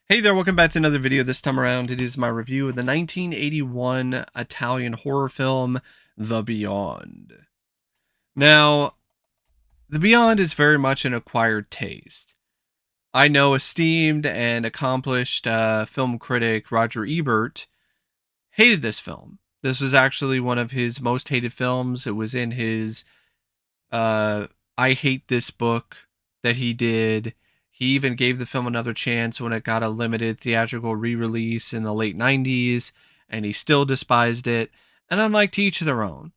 Hey there, welcome back to another video. This time around, it is my review of the 1981 Italian horror film, The Beyond. Now, The Beyond is very much an acquired taste. I know esteemed and accomplished film critic Roger Ebert hated this film. This was actually one of his most hated films. It was in his uh, I Hate This book that he did. He even gave the film another chance when it got a limited theatrical re release in the late 90s, and he still despised it. And I'm like, to each their own.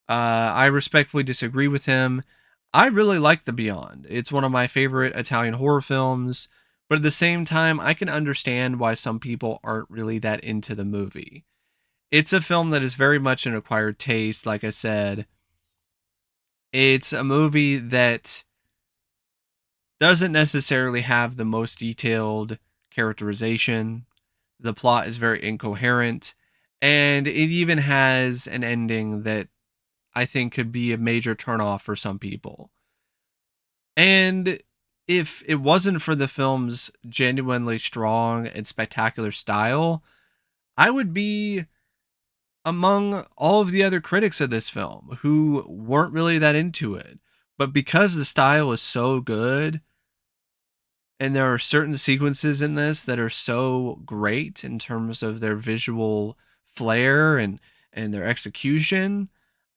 I respectfully disagree with him. I really like The Beyond. It's one of my favorite Italian horror films, but at the same time, I can understand why some people aren't really that into the movie. It's a film that is very much an acquired taste, like I said. It's a movie that doesn't necessarily have the most detailed characterization. The plot is very incoherent, and it even has an ending that I think could be a major turnoff for some people. And if it wasn't for the film's genuinely strong and spectacular style, I would be among all of the other critics of this film who weren't really that into it. But because the style is so good, and there are certain sequences in this that are so great in terms of their visual flair and their execution.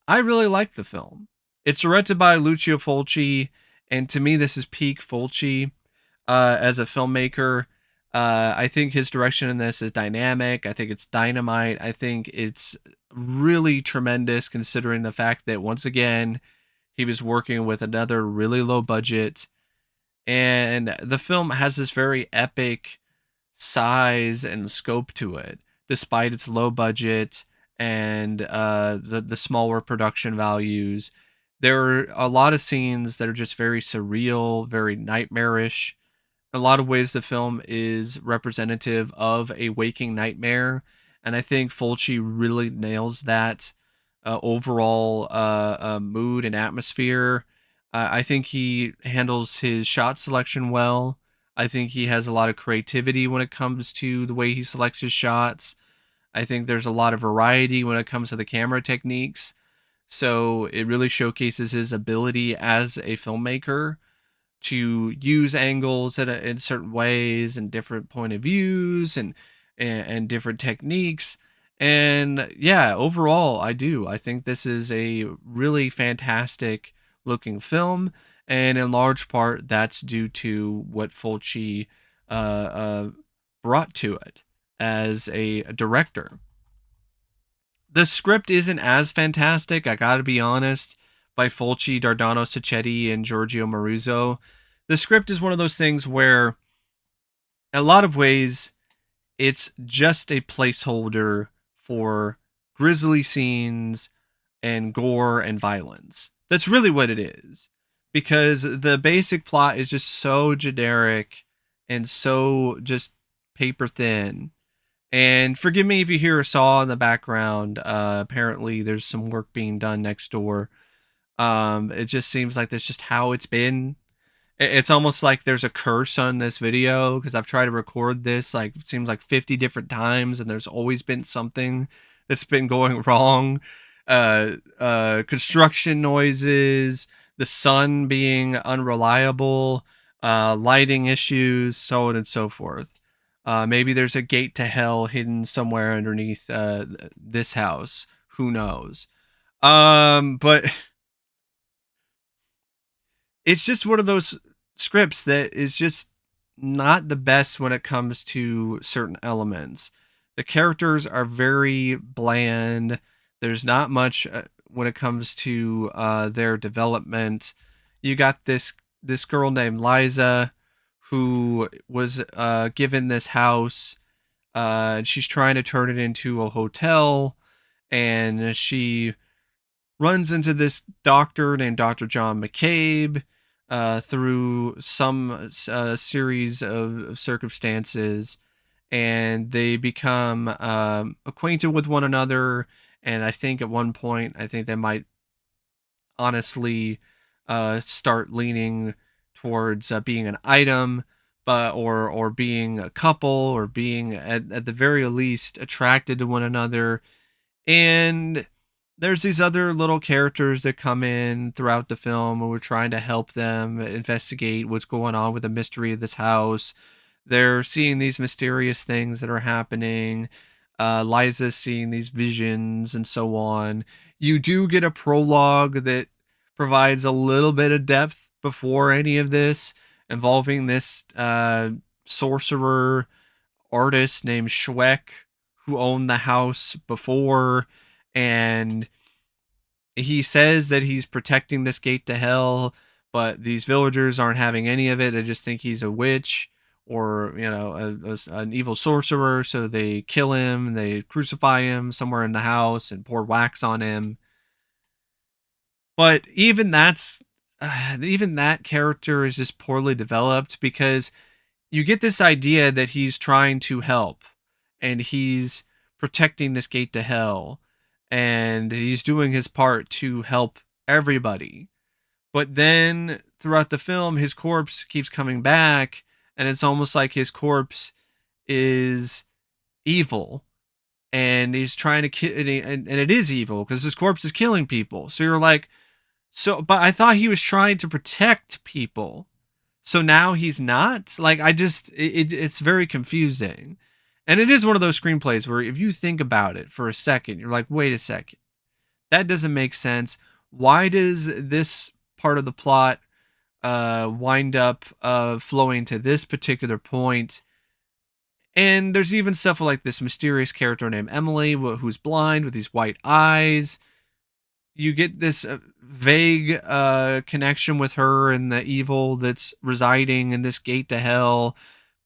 I really like the film. It's directed by Lucio Fulci, and to me, this is peak Fulci as a filmmaker. I think his direction in this is dynamic. I think it's dynamite. I think it's really tremendous considering the fact that once again, he was working with another really low budget, and the film has this very epic size and scope to it, despite its low budget and the smaller production values. There are a lot of scenes that are just very surreal, very nightmarish. In a lot of ways, the film is representative of a waking nightmare, and I think Fulci really nails that overall mood and atmosphere. I think he handles his shot selection well. I think he has a lot of creativity when it comes to the way he selects his shots. I think there's a lot of variety when it comes to the camera techniques. So it really showcases his ability as a filmmaker to use angles in certain ways and different point of views and different techniques. And yeah, overall, I do. I think this is a really fantastic looking film, and in large part, that's due to what Fulci uh, brought to it as a director. The script isn't as fantastic, I gotta be honest, by Fulci, Dardano Sacchetti, and Giorgio Maruzzo. The script is one of those things where, in a lot of ways, it's just a placeholder for grisly scenes and gore and violence. That's really what it is. Because the basic plot is just so generic and so just paper thin. And forgive me if you hear a saw in the background. Apparently, there's some work being done next door. It just seems like that's just how it's been. It's almost like there's a curse on this video because I've tried to record this like it seems like 50 different times, and there's always been something that's been going wrong. Construction noises, the sun being unreliable, lighting issues, so on and so forth. Maybe there's a gate to hell hidden somewhere underneath this house. Who knows? But it's just one of those scripts that is just not the best when it comes to certain elements. The characters are very bland. There's not much when it comes to their development. You got this girl named Liza who was given this house. And she's trying to turn it into a hotel, and she runs into this doctor named Dr. John McCabe through some series of circumstances, and they become acquainted with one another. And I think at one point, I think they might honestly start leaning towards being an item. but or being a couple, or being at the very least attracted to one another. And there's these other little characters that come in throughout the film, and we're trying to help them investigate what's going on with the mystery of this house. They're seeing these mysterious things that are happening. Liza's seeing these visions and so on. You do get a prologue that provides a little bit of depth before any of this, involving this sorcerer artist named Schweck, who owned the house before. And he says that he's protecting this gate to hell, but these villagers aren't having any of it. They just think he's a witch, or an evil sorcerer. So they kill him, they crucify him somewhere in the house and pour wax on him. But even that character is just poorly developed, because you get this idea that he's trying to help, and he's protecting this gate to hell, and he's doing his part to help everybody. But then throughout the film, his corpse keeps coming back, and it's almost like his corpse is evil, and he's trying to kill, and it is evil because his corpse is killing people. So you're like, but I thought he was trying to protect people. So now he's not? Like, it's very confusing. And it is one of those screenplays where if you think about it for a second, you're like, wait a second. That doesn't make sense. Why does this part of the plot wind up flowing to this particular point? And there's even stuff like this mysterious character named Emily, who's blind with these white eyes. You get this vague connection with her and the evil that's residing in this gate to hell.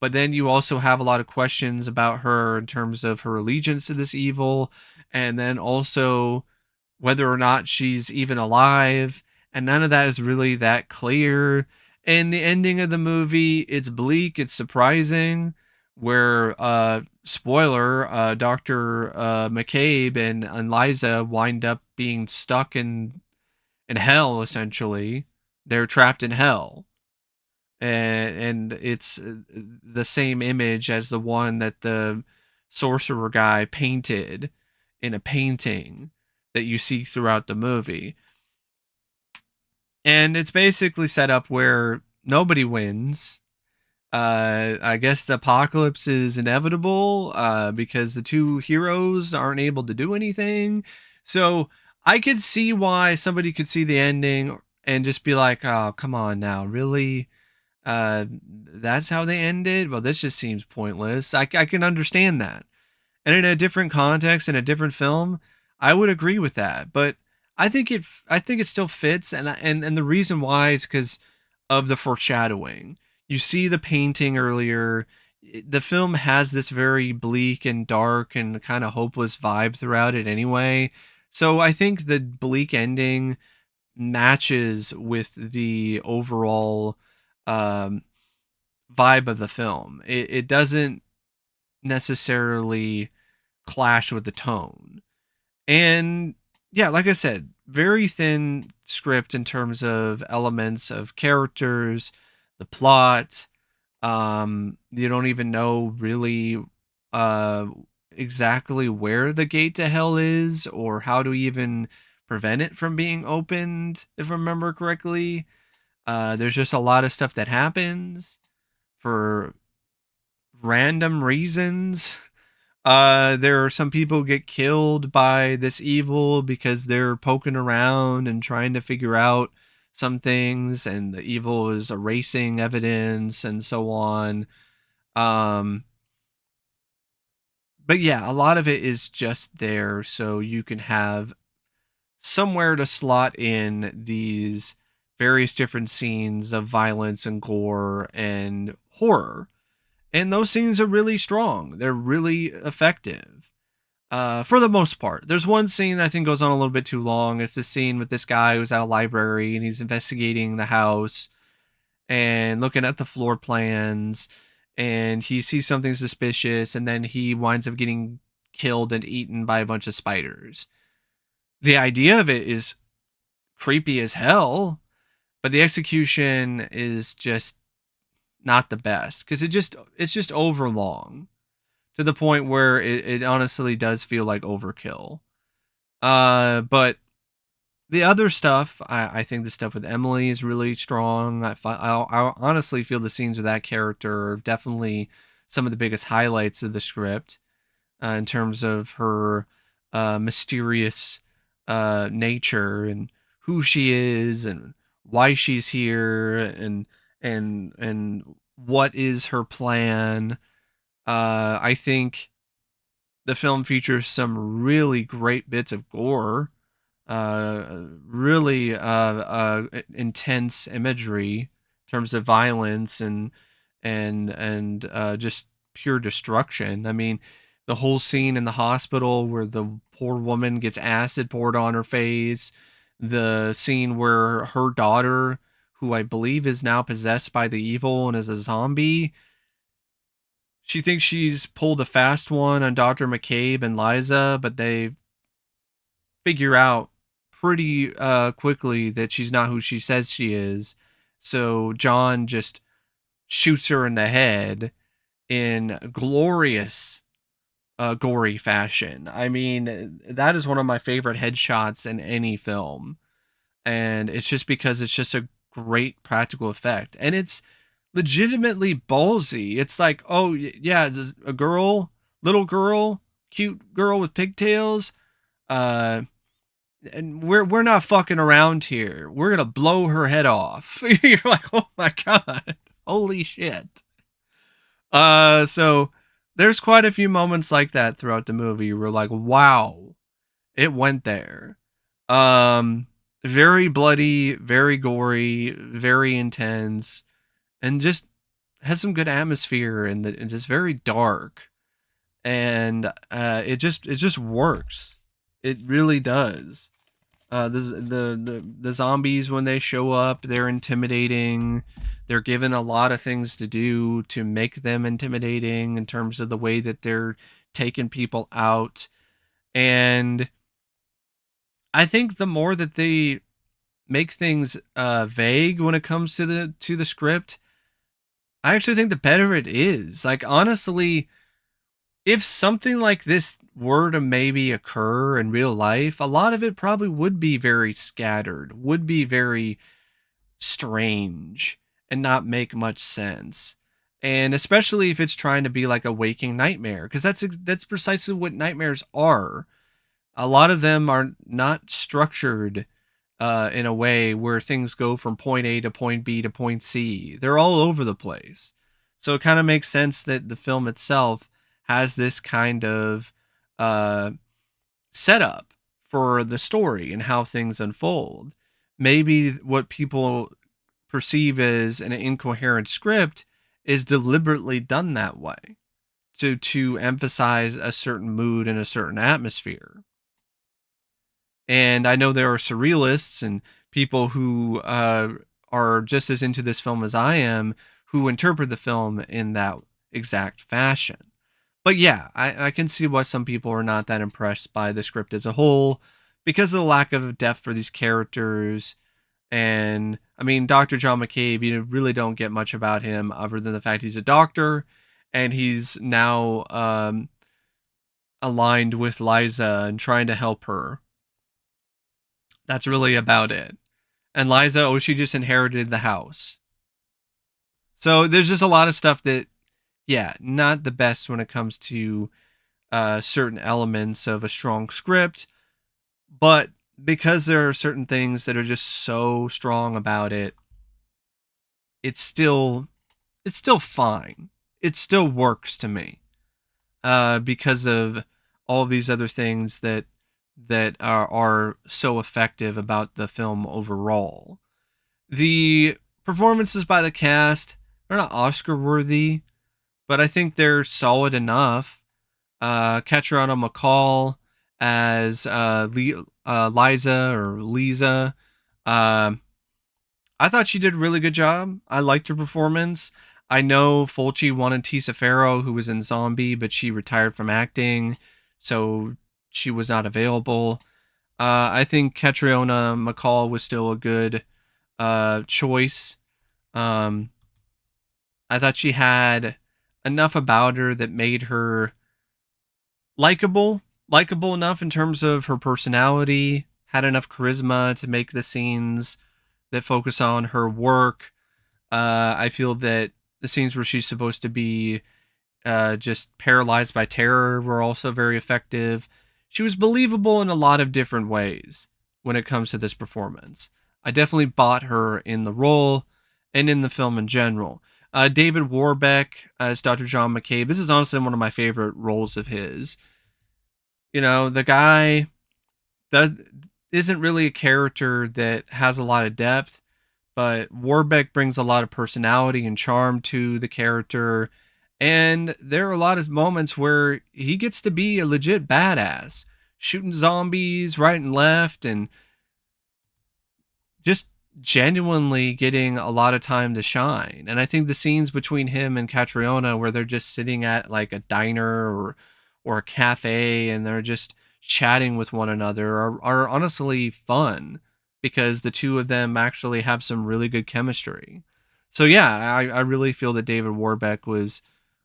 But then you also have a lot of questions about her in terms of her allegiance to this evil, and then also whether or not she's even alive. And none of that is really that clear. And the ending of the movie, it's bleak, it's surprising, where spoiler, Dr. McCabe and Liza wind up being stuck in hell. Essentially, they're trapped in hell, and it's the same image as the one that the sorcerer guy painted in a painting that you see throughout the movie. And it's basically set up where nobody wins. I guess the apocalypse is inevitable because the two heroes aren't able to do anything. So I could see why somebody could see the ending and just be like, "Oh, come on now, really? That's how they ended? Well, this just seems pointless." I can understand that. And in a different context, in a different film, I would agree with that. But I think it still fits, and the reason why is because of the foreshadowing. You see the painting earlier. The film has this very bleak and dark and kind of hopeless vibe throughout it anyway. So I think the bleak ending matches with the overall um, vibe of the film. It doesn't necessarily clash with the tone. And yeah, like I said, very thin script in terms of elements of characters, the plot. You don't even know really uh exactly where the gate to hell is, or how to even prevent it from being opened, if I remember correctly. There's just a lot of stuff that happens for random reasons. There are some people who get killed by this evil because they're poking around and trying to figure out some things, and the evil is erasing evidence and so on. Um, but yeah, a lot of it is just there so you can have somewhere to slot in these various different scenes of violence and gore and horror. And those scenes are really strong. They're really effective. For the most part. There's one scene that I think goes on a little bit too long. It's the scene with this guy who's at a library and he's investigating the house and looking at the floor plans, and he sees something suspicious, and then he winds up getting killed and eaten by a bunch of spiders. The idea of it is creepy as hell, but the execution is just not the best because it's just overlong to the point where it honestly does feel like overkill. But the other stuff, I think the stuff with Emily is really strong. I honestly feel the scenes with that character are definitely some of the biggest highlights of the script in terms of her mysterious nature and who she is and why she's here and what is her plan. I think the film features some really great bits of gore, really intense imagery in terms of violence and just pure destruction. I mean, the whole scene in the hospital where the poor woman gets acid poured on her face, the scene where her daughter, who I believe is now possessed by the evil and is a zombie, she thinks she's pulled a fast one on Dr. McCabe and Liza, but they figure out pretty quickly that she's not who she says she is. So John just shoots her in the head in glorious, gory fashion. I mean, that is one of my favorite headshots in any film. And it's just because it's just a great practical effect. And it's legitimately ballsy. It's like, oh, yeah, it's a girl, little girl, cute girl with pigtails. Uh, and we're not fucking around here. We're gonna blow her head off. You're like, oh my god, holy shit. So there's quite a few moments like that throughout the movie. We're like, wow, it went there. Um, Very bloody, very gory, very intense, and just has some good atmosphere and just very dark. And it just works. It really does. The zombies when they show up, they're intimidating. They're given a lot of things to do to make them intimidating in terms of the way that they're taking people out. And I think the more that they make things vague when it comes to the script, I actually think the better it is. Like honestly, if something like this were to maybe occur in real life, a lot of it probably would be very scattered, would be very strange, and not make much sense. And especially if it's trying to be like a waking nightmare, because that's precisely what nightmares are. A lot of them are not structured in a way where things go from point A to point B to point C. They're all over the place. So it kind of makes sense that the film itself has this kind of uh, setup for the story and how things unfold. Maybe what people perceive as an incoherent script is deliberately done that way to emphasize a certain mood and a certain atmosphere. And I know there are surrealists and people who are just as into this film as I am who interpret the film in that exact fashion. But yeah, I can see why some people are not that impressed by the script as a whole because of the lack of depth for these characters. And I mean, Dr. John McCabe, you really don't get much about him other than the fact he's a doctor and he's now aligned with Liza and trying to help her. That's really about it. And Liza, oh, she just inherited the house. So there's just a lot of stuff that, yeah, not the best when it comes to certain elements of a strong script. But because there are certain things that are just so strong about it, it's still fine. It still works to me because of all these other things that are so effective about the film overall. The performances by the cast are not Oscar worthy, but I think they're solid enough. Catriona MacColl as Liza or Lisa. Uh, I thought she did a really good job. I liked her performance. I know Fulci wanted Tisa Farrow, who was in Zombie, but she retired from acting, so she was not available. I think Catriona MacColl was still a good choice. Um, I thought she had enough about her that made her likable enough in terms of her personality, had enough charisma to make the scenes that focus on her work. I feel that the scenes where she's supposed to be just paralyzed by terror were also very effective. She was believable in a lot of different ways when it comes to this performance. I definitely bought her in the role and in the film in general. David Warbeck as Dr. John McCabe. This is honestly one of my favorite roles of his. You know, the guy does isn't really a character that has a lot of depth, but Warbeck brings a lot of personality and charm to the character. And there are a lot of moments where he gets to be a legit badass, shooting zombies right and left, and just genuinely getting a lot of time to shine. And I think the scenes between him and Catriona where they're just sitting at like a diner or a cafe and they're just chatting with one another are honestly fun because the two of them actually have some really good chemistry. So yeah, I really feel that David Warbeck was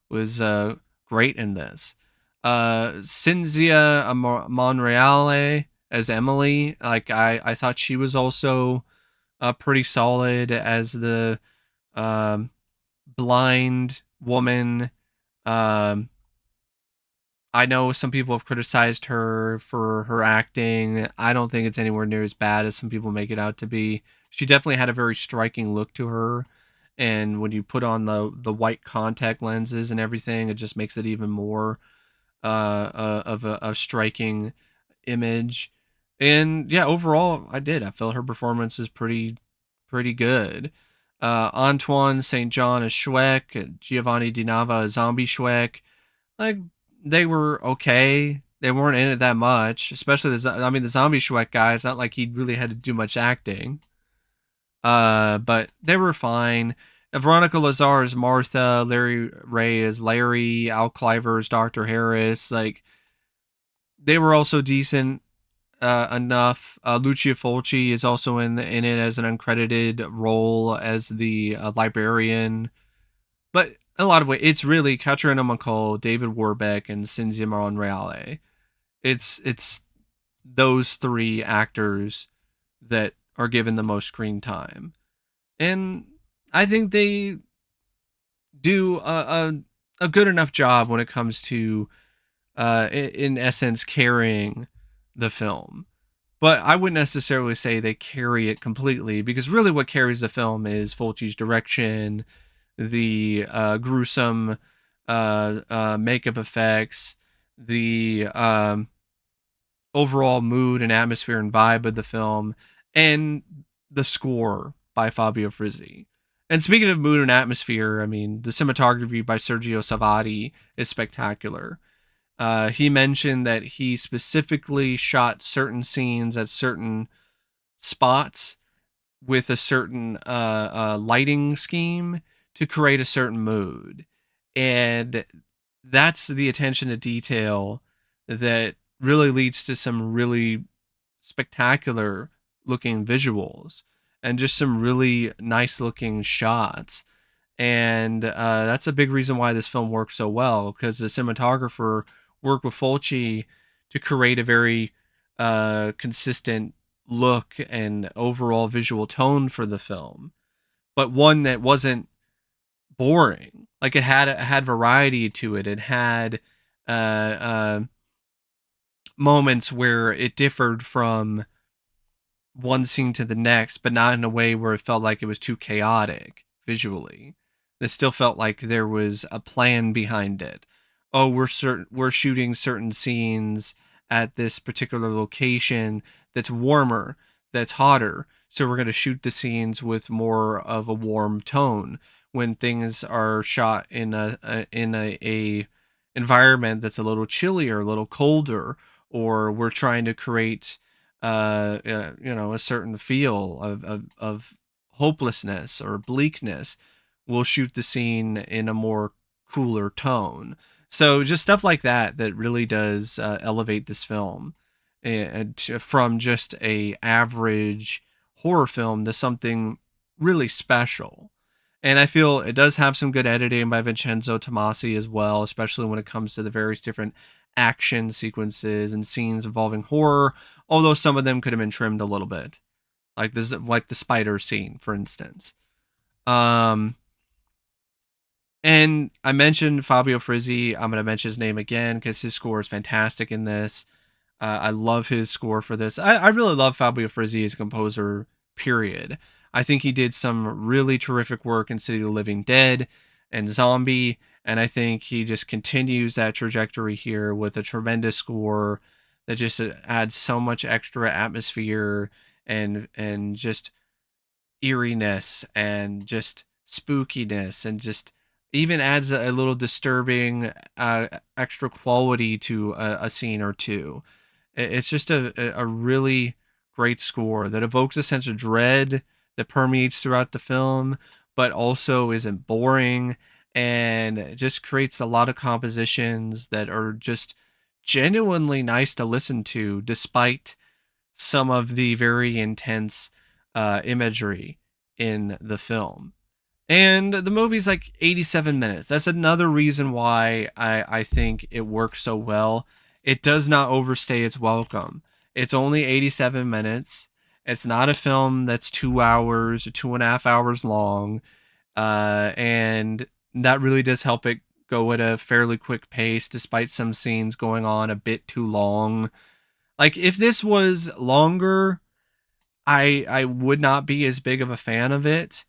great in this. Cinzia Monreale as Emily, like I thought she was also pretty solid as the um, blind woman. Um, I know some people have criticized her for her acting. I don't think it's anywhere near as bad as some people make it out to be. She definitely had a very striking look to her, and when you put on the white contact lenses and everything, it just makes it even more of a striking image. And yeah, overall, I did. I felt her performance is pretty good. Antoine Saint-John as Schweck, Giovanni Di Nava as Zombie Schweck. Like they were okay. They weren't in it that much, especially the Zombie Schweck guy. It's not like he really had to do much acting. But they were fine. Veronica Lazăr as Martha, Larry Ray as Larry, Al Cliver as Dr. Harris. Like they were also decent enough. Lucio Fulci is also in it as an uncredited role as the librarian. But in a lot of ways, it's really Catriona MacColl, David Warbeck, and Cinzia Monreale. It's those three actors that are given the most screen time, and I think they do a good enough job when it comes to, in essence, carrying the film. But I wouldn't necessarily say they carry it completely because really what carries the film is Fulci's direction, the gruesome makeup effects, the overall mood and atmosphere and vibe of the film, and the score by Fabio Frizzi. And speaking of mood and atmosphere, I mean, the cinematography by Sergio Savati is spectacular. He mentioned that he specifically shot certain scenes at certain spots with a certain lighting scheme to create a certain mood. And that's the attention to detail that really leads to some really spectacular looking visuals and just some really nice looking shots. And that's a big reason why this film works so well because the cinematographer worked with Fulci to create a very consistent look and overall visual tone for the film, but one that wasn't boring. Like it had variety to it. It had uh, uh, moments where it differed from one scene to the next, but not in a way where it felt like it was too chaotic visually. It still felt like there was a plan behind it. Oh, we're shooting certain scenes at this particular location that's warmer, that's hotter. So we're going to shoot the scenes with more of a warm tone. When things are shot in a environment that's a little chillier, a little colder, or we're trying to create a certain feel of hopelessness or bleakness, we'll shoot the scene in a more cooler tone. So just stuff like that really does elevate this film from just a average horror film to something really special. And I feel it does have some good editing by Vincenzo Tomasi as well, especially when it comes to the various different action sequences and scenes involving horror, although some of them could have been trimmed a little bit. Like the spider scene, for instance. Um and I mentioned Fabio Frizzi. I'm going to mention his name again because his score is fantastic in this. I love his score for this. I really love Fabio Frizzi as a composer, period. I think he did some really terrific work in City of the Living Dead and Zombie, and I think he just continues that trajectory here with a tremendous score that just adds so much extra atmosphere and just eeriness and just spookiness and just even adds a little disturbing extra quality to a scene or two. It's just a really great score that evokes a sense of dread that permeates throughout the film, but also isn't boring and it just creates a lot of compositions that are just genuinely nice to listen to, despite some of the very intense imagery in the film. And the movie's like 87 minutes. That's another reason why I think it works so well. It does not overstay its welcome. It's only 87 minutes. It's not a film that's 2 hours or 2.5 hours long. And that really does help it go at a fairly quick pace, despite some scenes going on a bit too long. Like, if this was longer, I would not be as big of a fan of it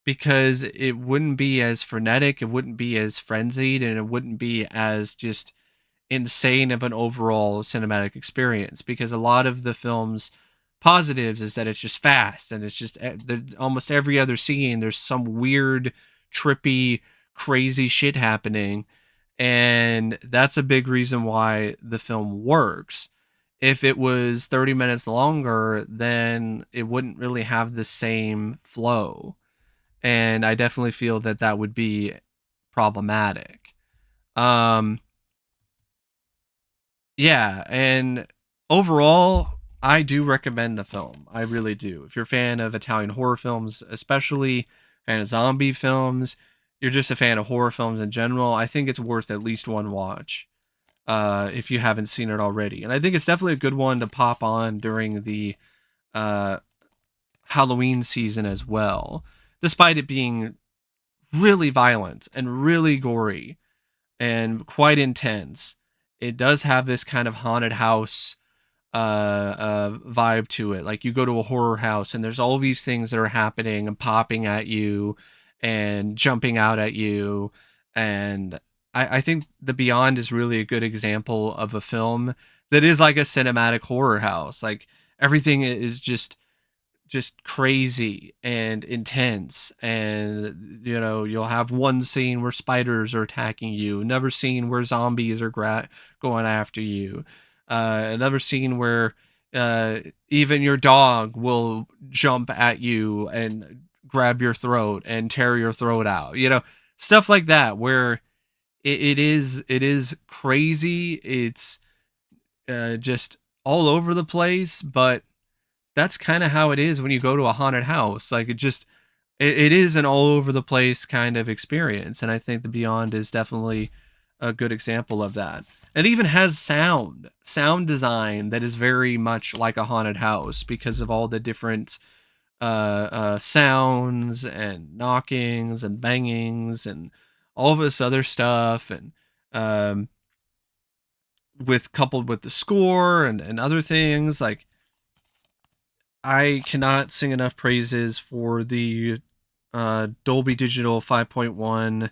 because it wouldn't be as frenetic, it wouldn't be as frenzied, and it wouldn't be as just insane of an overall cinematic experience. Because a lot of the film's positives is that it's just fast and it's just almost every other scene there's some weird, trippy, crazy shit happening, and that's a big reason why the film works. If it was 30 minutes longer, then it wouldn't really have the same flow, and I definitely feel that that would be problematic. Um, yeah, and overall, I do recommend the film. I really do. If you're a fan of Italian horror films, especially fan of zombie films, you're just a fan of horror films in general, I think it's worth at least one watch. If you haven't seen it already, and I think it's definitely a good one to pop on during the uh, Halloween season as well, despite it being really violent and really gory and quite intense. It does have this kind of haunted house vibe to it. Like, you go to a horror house and there's all these things that are happening and popping at you and jumping out at you. And I think The Beyond is really a good example of a film that is like a cinematic horror house. Like, everything is just crazy and intense, and you'll have one scene where spiders are attacking you, another scene where zombies are going after you, another scene where uh, even your dog will jump at you and grab your throat and tear your throat out, stuff like that, where it is crazy. It's just all over the place, but that's kind of how it is when you go to a haunted house. Like, it is an all over the place kind of experience, and I think The Beyond is definitely a good example of that. It even has sound design that is very much like a haunted house because of all the different sounds and knockings and bangings and all of this other stuff, and um, with coupled with the score and other things. Like, I cannot sing enough praises for the Dolby Digital 5.1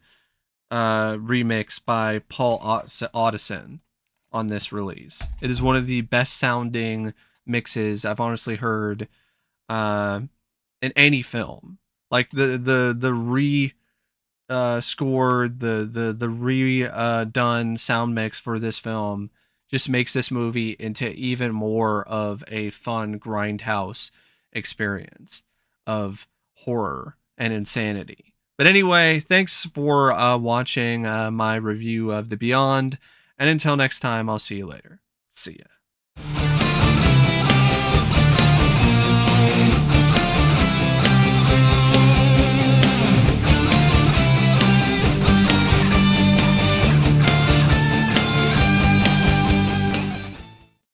remix by Paul Audison on this release. It is one of the best sounding mixes I've honestly heard uh, in any film. Like, the re scored, the re done sound mix for this film just makes this movie into even more of a fun grindhouse experience of horror and insanity. But anyway, thanks for watching my review of The Beyond, and until next time, I'll see you later. See ya.